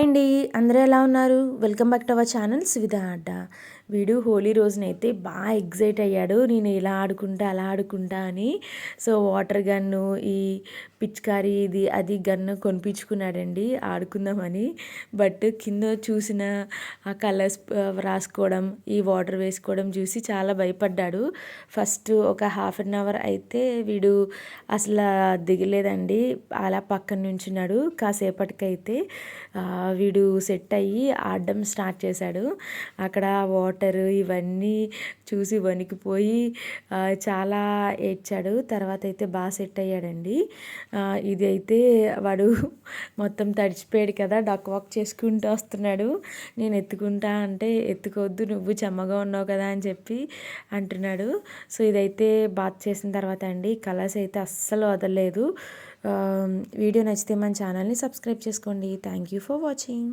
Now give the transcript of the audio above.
Hi అండి. అందరూ ఎలా ఉన్నారు? Welcome back to our channel Suvidha Adda. వీడు హోలీ రోజునైతే బాగా ఎగ్జైట్ అయ్యాడు. నేను ఇలా ఆడుకుంటా, అలా ఆడుకుంటా అని. సో, వాటర్ గన్ను, ఈ పిచికారి ఇది అది గన్ను కొనిపించుకున్నాడండి ఆడుకుందామని. బట్ కింద చూసిన ఆ కలర్స్ రాసుకోవడం, ఈ వాటర్ వేసుకోవడం చూసి చాలా భయపడ్డాడు. ఫస్ట్ ఒక హాఫ్ అన్ అవర్ అయితే వీడు అసలు దిగలేదండి. అలా పక్కన నుంచున్నాడు. కాసేపటికైతే వీడు సెట్ అయ్యి ఆడడం స్టార్ట్ చేశాడు. అక్కడ వాటర్ ఇవన్నీ చూసి వణికిపోయి చాలా ఏడ్చాడు. తర్వాత అయితే బాగా సెట్ అయ్యాడండి. ఇది అయితే వాడు మొత్తం తడిచిపోయాడు కదా, డక్ వాక్ చేసుకుంటూ వస్తున్నాడు. నేను ఎత్తుకుంటా అంటే ఎత్తుకోవద్దు, నువ్వు చెమ్మగా ఉన్నావు కదా అని చెప్పి అంటున్నాడు. సో ఇదైతే బాత్ చేసిన తర్వాత అండి కలర్స్ అయితే అస్సలు వదలలేదు. వీడియో నచ్చితే మన ఛానల్ని సబ్స్క్రైబ్ చేసుకోండి. Thank you for watching.